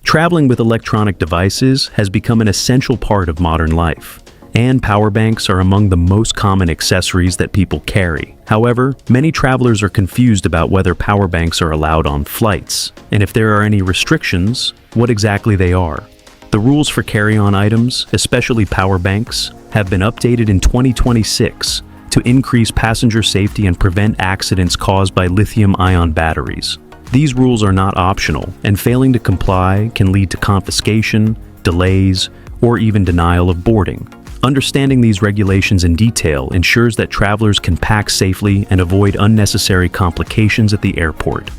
Traveling with electronic devices has become an essential part of modern life, and power banks are among the most common accessories that people carry. However, many travelers are confused about whether power banks are allowed on flights, and if there are any restrictions, what exactly they are. The rules for carry-on items, especially power banks, have been updated in 2026 to increase passenger safety and prevent accidents caused by lithium-ion batteries. These rules are not optional, and failing to comply can lead to confiscation, delays, or even denial of boarding. Understanding these regulations in detail ensures that travelers can pack safely and avoid unnecessary complications at the airport.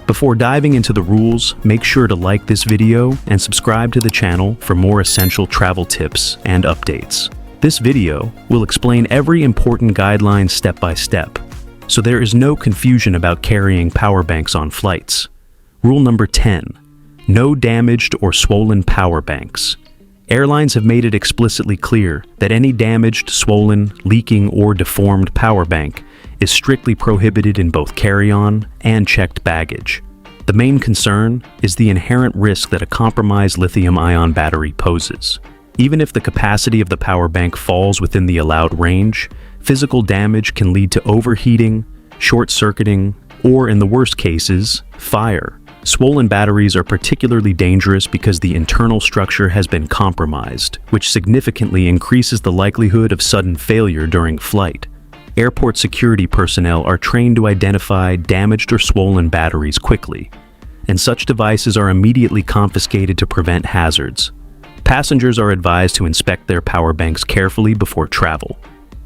Before diving into the rules, make sure to like this video and subscribe to the channel for more essential travel tips and updates. This video will explain every important guideline step by step, so there is no confusion about carrying power banks on flights. Rule number 10. No damaged or swollen power banks. Airlines have made it explicitly clear that any damaged, swollen, leaking, or deformed power bank is strictly prohibited in both carry-on and checked baggage. The main concern is the inherent risk that a compromised lithium-ion battery poses. Even if the capacity of the power bank falls within the allowed range, physical damage can lead to overheating, short-circuiting, or in the worst cases, fire. Swollen batteries are particularly dangerous because the internal structure has been compromised, which significantly increases the likelihood of sudden failure during flight. Airport security personnel are trained to identify damaged or swollen batteries quickly, and such devices are immediately confiscated to prevent hazards. Passengers are advised to inspect their power banks carefully before travel.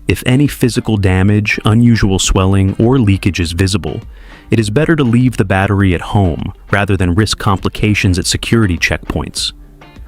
If any physical damage, unusual swelling, or leakage is visible, it is better to leave the battery at home rather than risk complications at security checkpoints.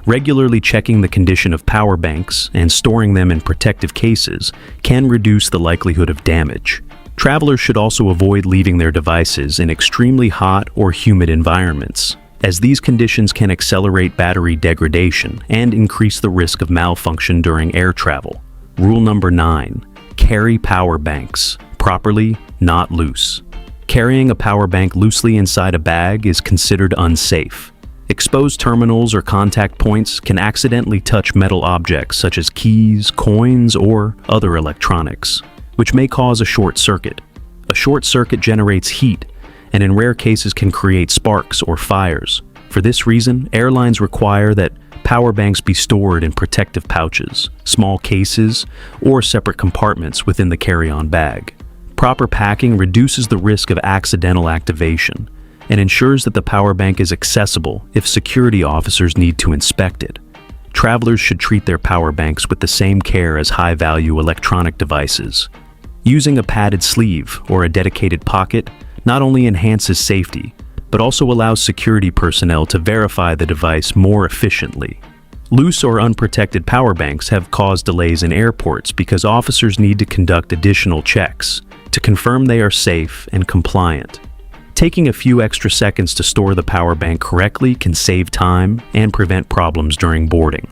Regularly checking the condition of power banks and storing them in protective cases can reduce the likelihood of damage. Travelers should also avoid leaving their devices in extremely hot or humid environments, as these conditions can accelerate battery degradation and increase the risk of malfunction during air travel. Rule number 9. Carry power banks properly, not loose. Carrying a power bank loosely inside a bag is considered unsafe. Exposed terminals or contact points can accidentally touch metal objects such as keys, coins, or other electronics, which may cause a short circuit. A short circuit generates heat and in rare cases can create sparks or fires. For this reason, airlines require that power banks be stored in protective pouches, small cases, or separate compartments within the carry-on bag. Proper packing reduces the risk of accidental activation and ensures that the power bank is accessible if security officers need to inspect it. Travelers should treat their power banks with the same care as high-value electronic devices. Using a padded sleeve or a dedicated pocket not only enhances safety, but also allows security personnel to verify the device more efficiently. Loose or unprotected power banks have caused delays in airports because officers need to conduct additional checks to confirm they are safe and compliant. Taking a few extra seconds to store the power bank correctly can save time and prevent problems during boarding.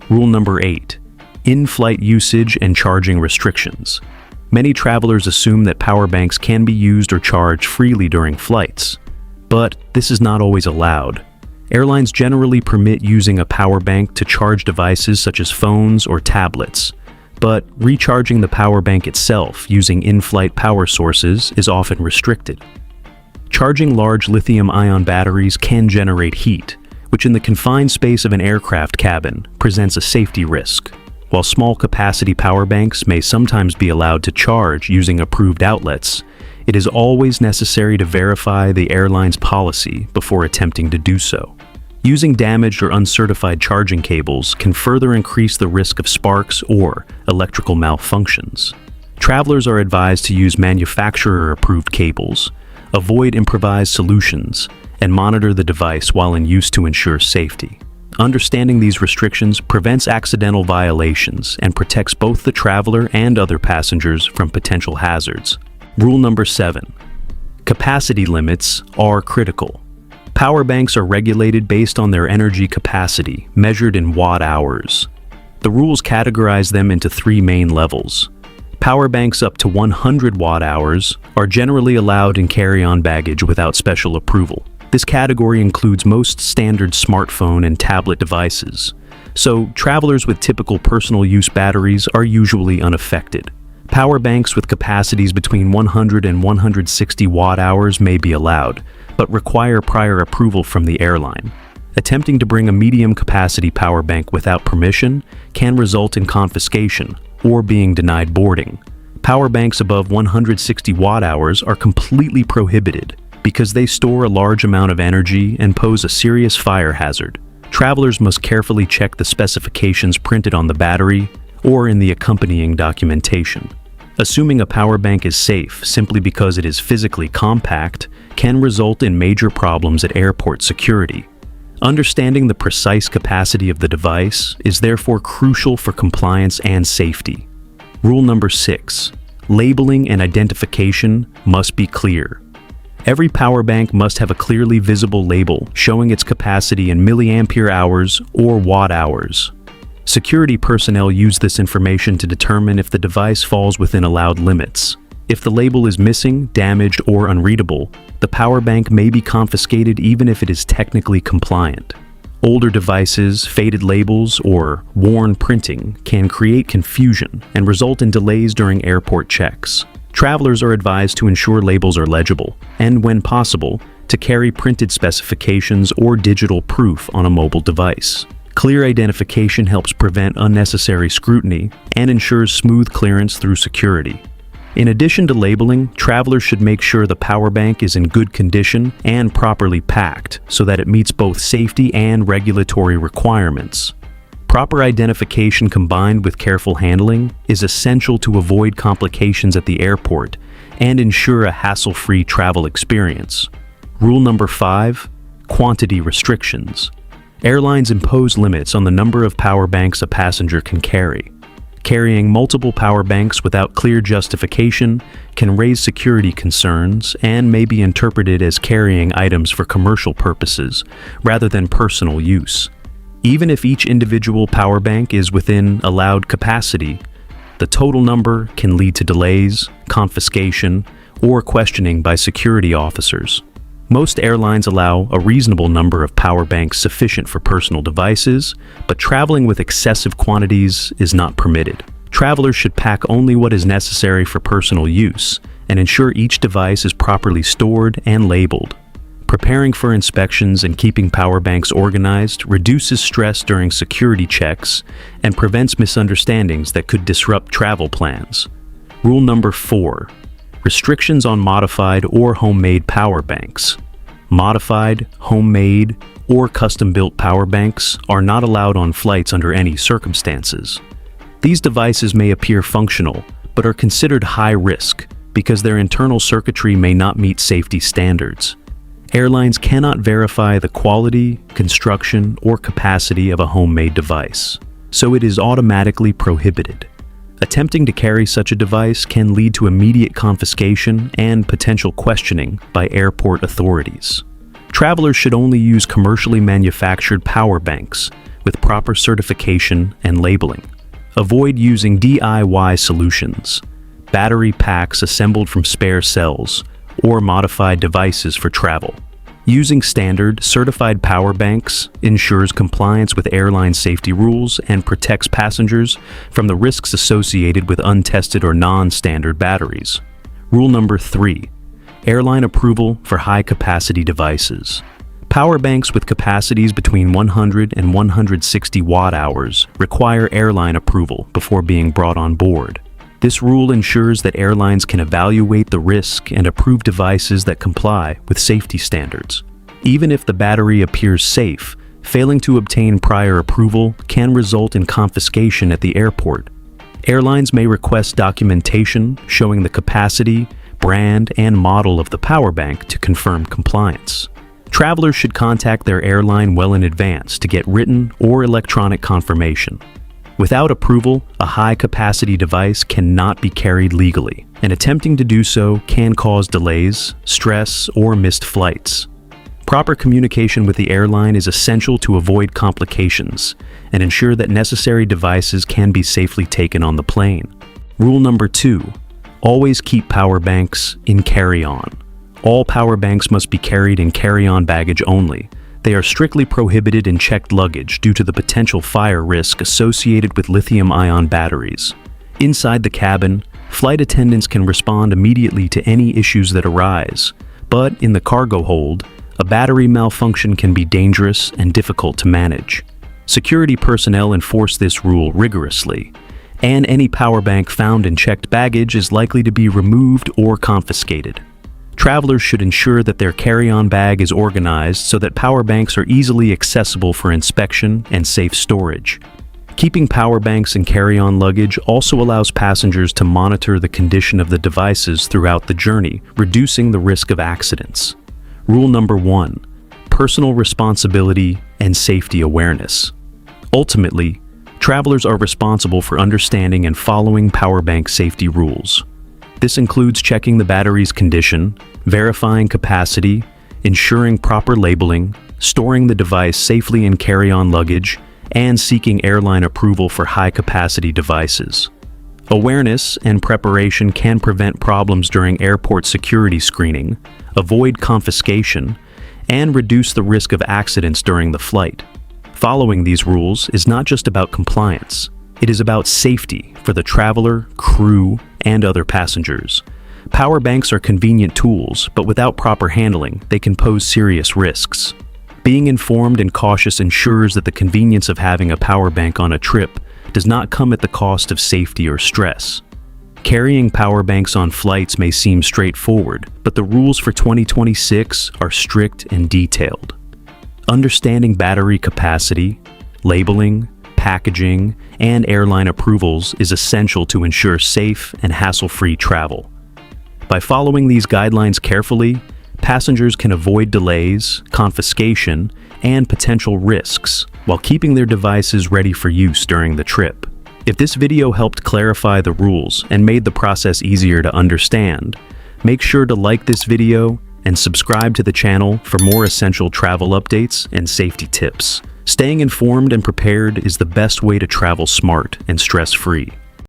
Rule number 8. In-flight usage and charging restrictions. Many travelers assume that power banks can be used or charged freely during flights, but this is not always allowed. Airlines generally permit using a power bank to charge devices such as phones or tablets, but recharging the power bank itself using in-flight power sources is often restricted. Charging large lithium-ion batteries can generate heat, which in the confined space of an aircraft cabin presents a safety risk. While small-capacity power banks may sometimes be allowed to charge using approved outlets, it is always necessary to verify the airline's policy before attempting to do so. Using damaged or uncertified charging cables can further increase the risk of sparks or electrical malfunctions. Travelers are advised to use manufacturer-approved cables, avoid improvised solutions, and monitor the device while in use to ensure safety. Understanding these restrictions prevents accidental violations and protects both the traveler and other passengers from potential hazards. Rule number 7. Capacity limits are critical. Power banks are regulated based on their energy capacity, measured in watt-hours. The rules categorize them into 3 main levels. Power banks up to 100 watt-hours are generally allowed in carry-on baggage without special approval. This category includes most standard smartphone and tablet devices, so travelers with typical personal use batteries are usually unaffected. Power banks with capacities between 100 and 160 watt-hours may be allowed, but require prior approval from the airline. Attempting to bring a medium-capacity power bank without permission can result in confiscation or being denied boarding. Power banks above 160 watt-hours are completely prohibited because they store a large amount of energy and pose a serious fire hazard. Travelers must carefully check the specifications printed on the battery or in the accompanying documentation. Assuming a power bank is safe simply because it is physically compact can result in major problems at airport security. Understanding the precise capacity of the device is therefore crucial for compliance and safety. Rule number 6. Labeling and identification must be clear. Every power bank must have a clearly visible label showing its capacity in milliampere hours or watt hours. Security personnel use this information to determine if the device falls within allowed limits. If the label is missing, damaged, or unreadable, the power bank may be confiscated even if it is technically compliant. Older devices, faded labels, or worn printing can create confusion and result in delays during airport checks. Travelers are advised to ensure labels are legible, and when possible, to carry printed specifications or digital proof on a mobile device. Clear identification helps prevent unnecessary scrutiny and ensures smooth clearance through security. In addition to labeling, travelers should make sure the power bank is in good condition and properly packed so that it meets both safety and regulatory requirements. Proper identification combined with careful handling is essential to avoid complications at the airport and ensure a hassle-free travel experience. Rule number 5. Quantity restrictions. Airlines impose limits on the number of power banks a passenger can carry. Carrying multiple power banks without clear justification can raise security concerns and may be interpreted as carrying items for commercial purposes rather than personal use. Even if each individual power bank is within allowed capacity, the total number can lead to delays, confiscation, or questioning by security officers. Most airlines allow a reasonable number of power banks sufficient for personal devices, but traveling with excessive quantities is not permitted. Travelers should pack only what is necessary for personal use and ensure each device is properly stored and labeled. Preparing for inspections and keeping power banks organized reduces stress during security checks and prevents misunderstandings that could disrupt travel plans. Rule number 4. Restrictions on modified or homemade power banks. Modified, homemade, or custom-built power banks are not allowed on flights under any circumstances. These devices may appear functional, but are considered high risk because their internal circuitry may not meet safety standards. Airlines cannot verify the quality, construction, or capacity of a homemade device, so it is automatically prohibited. Attempting to carry such a device can lead to immediate confiscation and potential questioning by airport authorities. Travelers should only use commercially manufactured power banks with proper certification and labeling. Avoid using DIY solutions, battery packs assembled from spare cells, or modified devices for travel. Using standard, certified power banks ensures compliance with airline safety rules and protects passengers from the risks associated with untested or non-standard batteries. Rule number 3. Airline approval for high-capacity devices. Power banks with capacities between 100 and 160 watt-hours require airline approval before being brought on board. This rule ensures that airlines can evaluate the risk and approve devices that comply with safety standards. Even if the battery appears safe, failing to obtain prior approval can result in confiscation at the airport. Airlines may request documentation showing the capacity, brand, and model of the power bank to confirm compliance. Travelers should contact their airline well in advance to get written or electronic confirmation. Without approval, a high-capacity device cannot be carried legally, and attempting to do so can cause delays, stress, or missed flights. Proper communication with the airline is essential to avoid complications and ensure that necessary devices can be safely taken on the plane. Rule number 2. Always keep power banks in carry-on. All power banks must be carried in carry-on baggage only. They are strictly prohibited in checked luggage due to the potential fire risk associated with lithium-ion batteries. Inside the cabin, flight attendants can respond immediately to any issues that arise, but in the cargo hold, a battery malfunction can be dangerous and difficult to manage. Security personnel enforce this rule rigorously, and any power bank found in checked baggage is likely to be removed or confiscated. Travelers should ensure that their carry-on bag is organized so that power banks are easily accessible for inspection and safe storage. Keeping power banks in carry-on luggage also allows passengers to monitor the condition of the devices throughout the journey, reducing the risk of accidents. Rule number 1: personal responsibility and safety awareness. Ultimately, travelers are responsible for understanding and following power bank safety rules. This includes checking the battery's condition, verifying capacity, ensuring proper labeling, storing the device safely in carry-on luggage, and seeking airline approval for high-capacity devices. Awareness and preparation can prevent problems during airport security screening, avoid confiscation, and reduce the risk of accidents during the flight. Following these rules is not just about compliance. It is about safety for the traveler, crew, and other passengers. Power banks are convenient tools, but without proper handling, they can pose serious risks. Being informed and cautious ensures that the convenience of having a power bank on a trip does not come at the cost of safety or stress. Carrying power banks on flights may seem straightforward, but the rules for 2026 are strict and detailed. Understanding battery capacity, labeling, packaging, and airline approvals is essential to ensure safe and hassle-free travel. By following these guidelines carefully, passengers can avoid delays, confiscation, and potential risks while keeping their devices ready for use during the trip. If this video helped clarify the rules and made the process easier to understand, make sure to like this video and subscribe to the channel for more essential travel updates and safety tips. Staying informed and prepared is the best way to travel smart and stress-free.